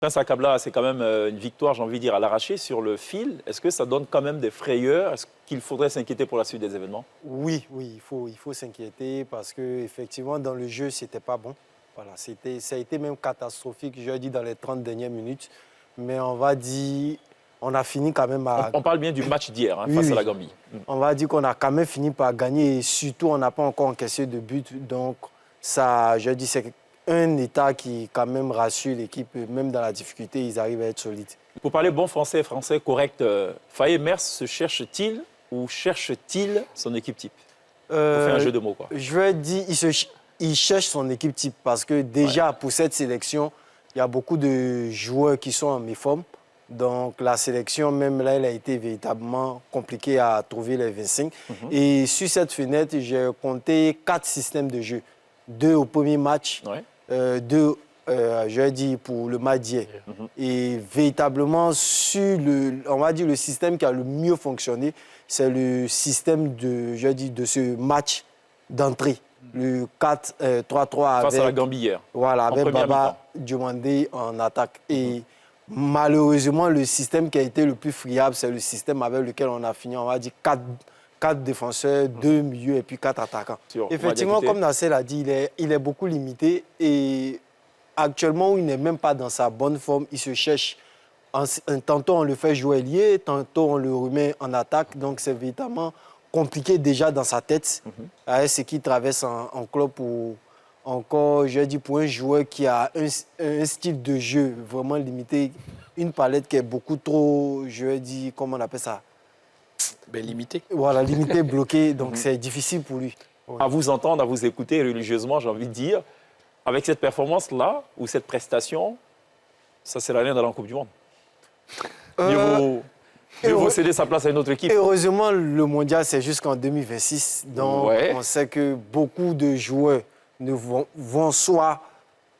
Prince Akabla, c'est quand même une victoire, j'ai envie de dire, à l'arraché sur le fil. Est-ce que ça donne quand même des frayeurs? Est-ce qu'il faudrait s'inquiéter pour la suite des événements? Oui, il faut s'inquiéter parce qu'effectivement, dans le jeu, ce n'était pas bon. Voilà, ça a été même catastrophique, je dis, dans les 30 dernières minutes. Mais on va dire, on a fini quand même à... On parle bien du match d'hier Oui, face à oui. la Gambie. On va dire qu'on a quand même fini par gagner et surtout, on n'a pas encore encaissé de but. Donc, ça, je dis, c'est un état qui quand même rassure l'équipe. Même dans la difficulté, ils arrivent à être solides. Pour parler bon français, français correct, Faye Mers se cherche-t-il ou cherche-t-il son équipe type? Pour faire un jeu de mots, quoi. Je vais dire, il cherche son équipe type parce que déjà, pour cette sélection, il y a beaucoup de joueurs qui sont en méforme. Donc, la sélection, même là, elle a été véritablement compliquée à trouver les 25. Et sur cette fenêtre, j'ai compté 4 systèmes de jeu. 2 au premier match, 2, je vais dire, pour le match d'hier. Et véritablement, sur on va dire, le système qui a le mieux fonctionné, c'est le système de ce match d'entrée. Le 4-3-3 avec... Face à la Gambie hier. Voilà, avec Baba Diomandé en attaque. Et malheureusement, le système qui a été le plus friable, c'est le système avec lequel on a fini, on va dire, 4 défenseurs, 2 milieux et puis 4 attaquants. Effectivement, comme Nasser l'a dit, il est beaucoup limité. Et actuellement, il n'est même pas dans sa bonne forme. Il se cherche. Tantôt, on le fait jouer lié, tantôt, on le remet en attaque. Donc, c'est véritablement compliqué déjà dans sa tête, avec ce qu'il traverse en club ou encore, je dis, pour un joueur qui a un style de jeu vraiment limité, une palette qui est beaucoup trop, je dis, comment on appelle ça? Ben, limité. Voilà, limité, bloqué, donc c'est difficile pour lui. À vous entendre, à vous écouter religieusement, j'ai envie de dire, avec cette performance-là, ou cette prestation, ça sert à rien d'aller en Coupe du Monde. Mieux vaut céder sa place à une autre équipe. Heureusement, le mondial, c'est jusqu'en 2026. Donc, on sait que beaucoup de joueurs vont soit,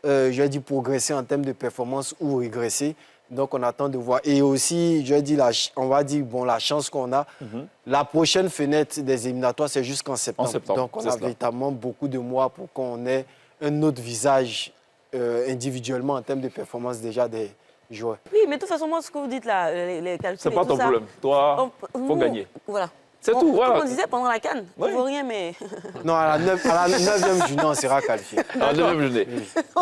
je dis, progresser en termes de performance ou régresser. Donc, on attend de voir. Et aussi, je dis, on va dire, bon, la chance qu'on a, la prochaine fenêtre des éliminatoires, c'est jusqu'en septembre. Donc, on a véritablement beaucoup de mois pour qu'on ait un autre visage individuellement en termes de performance déjà des joueurs. Oui, mais de toute façon, moi, ce que vous dites là, les calculs, c'est pas ton problème. Toi, il faut gagner. Voilà. C'est tout, voilà. Comme on disait pendant la CAN, il ne vaut rien, mais... Non, à la 9e journée, on sera qualifié. À la 9e journée.